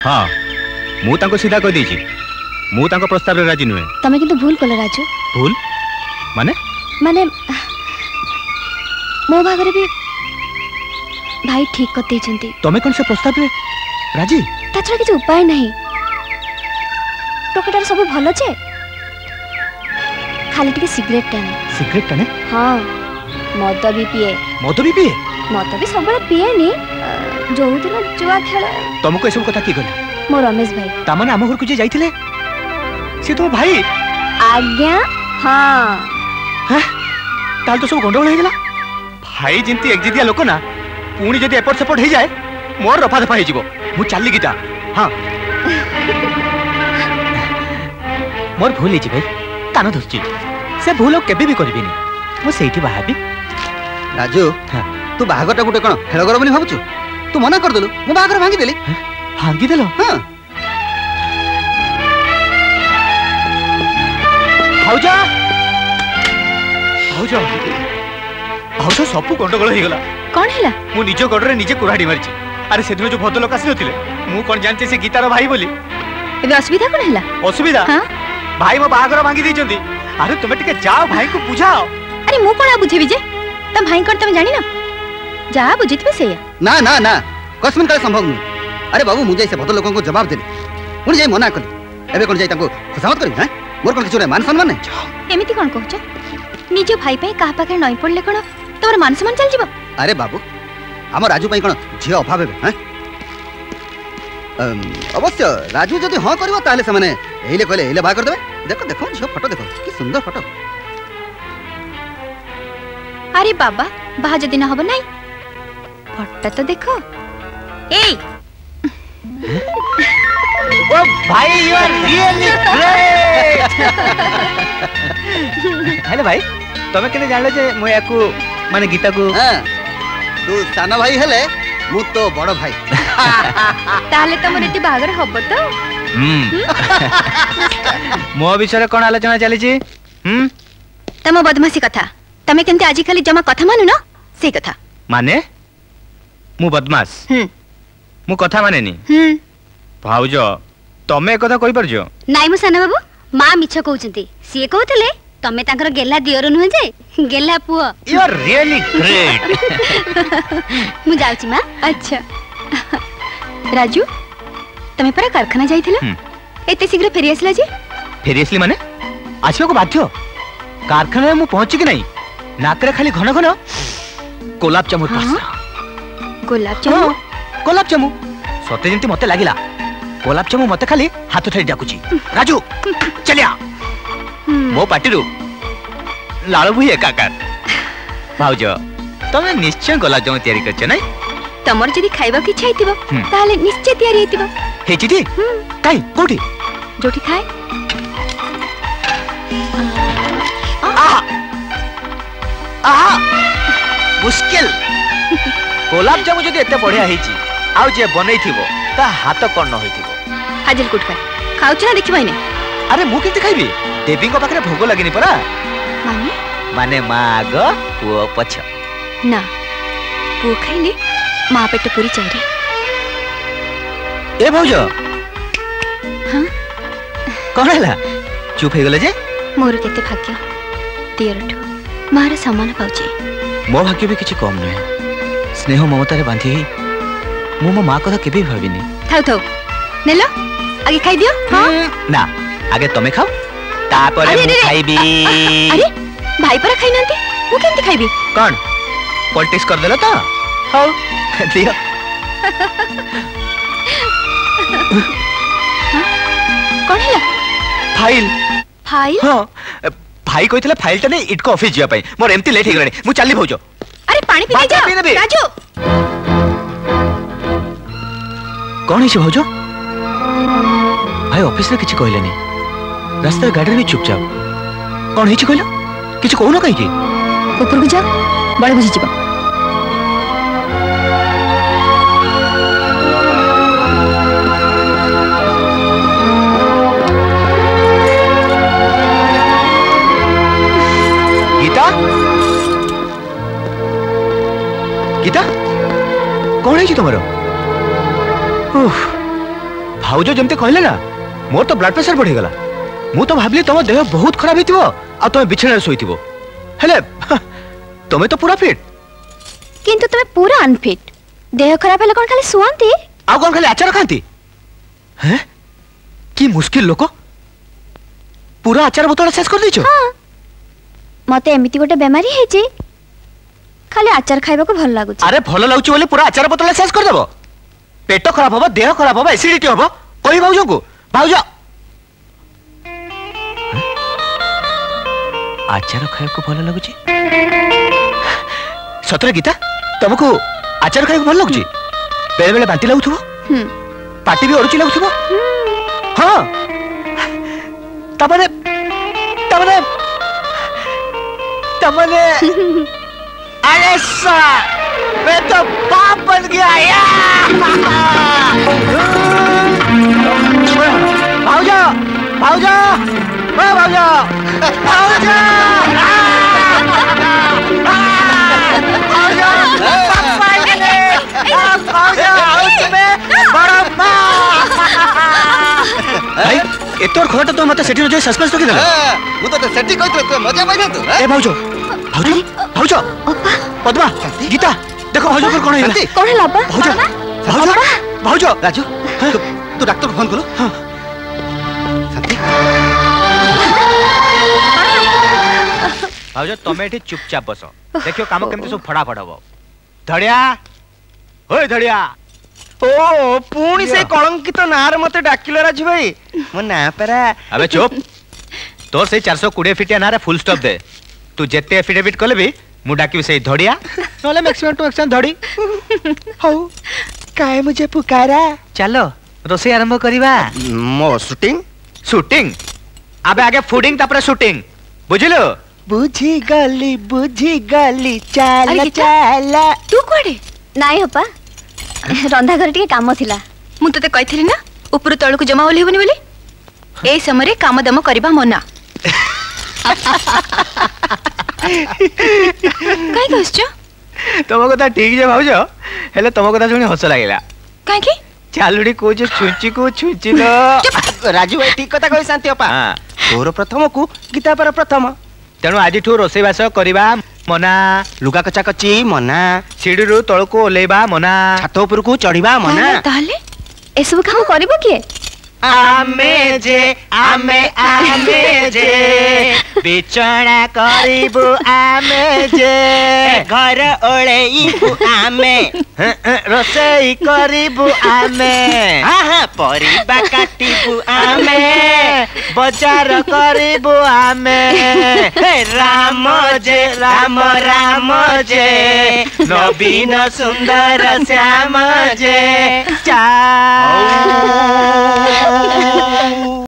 हाँ मु तांको सीधा कह देछि मु तांको प्रस्ताव रे राजी नुहे। तमे किंतु भूल कल राजू। भूल माने माने मो भागरे भी भाई ठीक करते चंती। तमे कोन से प्रस्ताव रे राजी? ताछरा किछ उपाय नहीं। टोकेटार सब भलो छे खाली टिके सिगरेट टाने। सिगरेट टाने? हाँ मद भी पिए। मद भी पिए? मद भी सब पिए नी जो दिन जुआ खेले। तुमको सब कथा की कहला? मो रमेश भाई। ता माने हम घर को जे जाइथिले से तो भाई? आज्ञा हाँ। हैं ताल तो सब गंडगोल हो गेला। भाई जिंती एकजिदिया लोक ना पुणी जदि एपट सेपट हो जाए मोर रफा दफा हो मु चली गीता। हाँ मोर भूल है भाई कान धरची से भूल केबे भी करबिनी मु सेठी बाहाबी। राजू हाँ। तू बाहागरटा गुटे कोन खेल करबनी भाबुछु? तू मना कर देलु मु बाहागर भांगी देली। भांगी देलो? हां भाउजा भाउजा भाउजा सब गंडगोल हो गला। कौन हैला? मु निज गडरे निजे कुराडी मारची। अरे सेदिन जो भद्र लोक आसी नथिले मु कोन जानते से गीतार भाई बोली। एबे असुविधा कोन हैला? असुविधा हां भाई मो बाहागर भांगी दैचंती। अरे तुमे टिके जाओ भाई को बुझाओ। अरे मु कोन बुझेबी जे तम भाई कर तमे जानि ना जा बुझितबे सेया। ना ना ना कसमिन काल संभव न। अरे बाबू मुझे से भद्र लोगों को जवाब देली पुणी जाई मना कली एबे कोन जाई ताको खुशामत करी। हैं मोर कोन किछो मान सम्मान नै। एमिति कोन कहछ निज भाई पे कहा पाखे नई पड़ले कोन तोर मान सम्मान चल जीवो? अरे बाबू हम राजू पे कोन झी अभाव है? हैं अवश्य राजू जदि हां करबो ताले से माने एले कहले एले बा कर देबे। देखो देखो झी फोटो देखो कि सुंदर फोटो। अरे बाबा बाहा जदि ना हबो नाही फोटो तो देखो। ए ओ भाई you are really great. Hello भाई तमे केने जानले जे मो याकू माने गीता को? हां तू साना भाई हेले मु तो बड़ भाई। ताले तमर एति बागर हबो तो? मो विषय कोन आलोचना चली छी? तम बदमाशी कथा तमे केनते आजि खाली जमा कथा मानु ना से कथा माने मु बदमाश? मु कथा माने नी। भाउजो तमे कथा कहि परजो? नाइ मु साना बाबू मां मिछ कहउचंती सिए कहउतले तमे ताकर गेला दियर नुहे जे गेला पुओ। You are really great. मु जाउची मां। अच्छा राजू तमे पर कारखाना जाइथिला एते शीघ्र फेरी आसला जे? फेरी आसली माने आछियो को बाध्य कारखाना में मु पहुंची कि नहीं नाकरे खाली घन घन गोलाप जामुन पास। गोलाप जामुन? गोलाप जामुन सते जेंती मते लागिला गोलाप जामुन मते खाली हाथ उठाई डाकुची राजू चलिया मो पार्टी लाल बुही एकाकार। भाउजो तमे निश्चय गोलाप जामुन तैयारी करछ नै? तमर जदी खाइबा की इच्छा हेतिबो ताले निश्चय तैयारी हेतिबो। हेची ठी काई कोठी जोठी खाए? आहा मुश्किल गोलाप जामुन जदी एते बढ़िया हेची आउ जे बनै थिबो ता हाथ कोन न होइथिबो। हाजिल कुट कर खाउछ ना देखिबो इने? अरे मु केते खाइबी देवी को पाखरे भोग लागिनी परा। माने माने माग पुओ पछ ना पुओ खाइले मां पेट पूरी चाहिए। ए भौजो हां कोन हैला चुप हे गेले जे? मोर केते भाग्य दियरठो मारे सम्मान पाउची। मो भाग्य भी किछि कम नहे स्नेह ममता रे बांधी मु मो मां कथा केबे भाबिनी। थाउ थाउ नेलो आगे खाइ दियो। हां ना आगे तमे खाओ तापरे मु खाइबी। अरे भाई पर खाइ नंती मु केंती खाइबी? कोन पॉलिटिक्स कर देलो तो हाउ दियो। कोन हैला? File file? हां भाई कहितले फाइल त नै इटको ऑफिस जिया पई मोर एम्ति लेट हे गलानी मु चली भौजो। अरे पानी पी जा राजू। कोन हिसे भौजो? भाई ऑफिस रे किछि कहलेनी रास्ता गाड़ी में चुपचाप कौन हिची कहलो किछि कहू न कहि के ऊपर को जा बड़े बुझी जीवा। गीता गीता कौन है तुमरो? भाउज जमते कहले ना मोर तो ब्लड प्रेशर बढ़ी गला मु तो भाबली तुम देह बहुत खराब हितिबो आ तुम बिछणारे सोइतिबो हेले तुम तो पूरा फिट किंतु तुम पूरा अनफिट देह खराब हेले कोन खाली सुआंती आ कोन खाली आचार खांती हैं की मुश्किल लोक पूरा आचार बोतल शेष कर दिछो हां मते एमिति गोटे बेमारी हे जे खाली आचार खाइबा को भल लागु अरे भल लागुची बोले पूरा आचार बोतल शेष कर देबो पेट खराब होबो देह खराब होबो एसिडिटी होबो कोई भाउज को भाउज आचार खाइ को भल लागुची सतरे गीता तुमको आचार खाइ को भल लागुची बेले बेले बांती लागुथबो पाटी भी ओरुची लागुथबो हां तमने तमने तमने अरे सर मैं तो बाप बन गया भाऊजा भाऊजा भाऊजा भाऊजा भाई एतोर खरटा तो मते सेठी जो सस्पेंस तो किदला मु तो सेठी कहत तो मजा पाइना तो ए भाऊजो भाऊजो भाऊजो पद्मा गीता देखो भाऊजो पर कोन हैला कोन हैला बा भाऊजो भाऊजो भाऊजो राजू तू डॉक्टर को फोन करो हां शांति भाऊजो तमे एठी चुपचाप बसो देखियो काम केमते सब फटाफट हबो धड़िया ओए धड़िया ओ पुणी से कलंकित नार मते डाकिलो राजू भाई मो ना परा अबे चुप तोर से 420 फीटिया नारे फुल स्टॉप दे तू जेते एफिडेविट कले भी मु डाकी से धड़िया नले मैक्सिमम टू मैक्सिमम धड़ी हौ काय मुझे पुकारा चलो रोसे आरंभ करिवा मो शूटिंग शूटिंग अबे आगे फूडिंग तापर शूटिंग बुझिलो बुझी गली चाल चाल तू कोडे नाइ होपा रंधा घर टिके काम थिला मु तते कहिथिली ना ऊपर तळ को जमा होली होबनी बोली ए समय काम दम करबा मना काई कहछ तुम कथा ठीक जे भाउजो हेले तुम कथा सुनी हस लागिला काई की चालुडी को जे छुंची लो राजू भाई ठीक कथा कहि शांति अपा तोर प्रथम को गीता पर प्रथम तेणु आज ठू रोसे बास करबा मना लुगा कचा कची मना सीढ़ी रु तळ को ओलेबा मना छात ऊपर को चढ़ीबा मना ताले एसबु काम करबो के आमे जे बिचଣା करिबु आमे जे घर ओळेइबु आमे रोसई करिबु आमे हां परिबा काटिबु आमे बाजार करिबु आमे राम जे नवीन सुंदर श्याम जे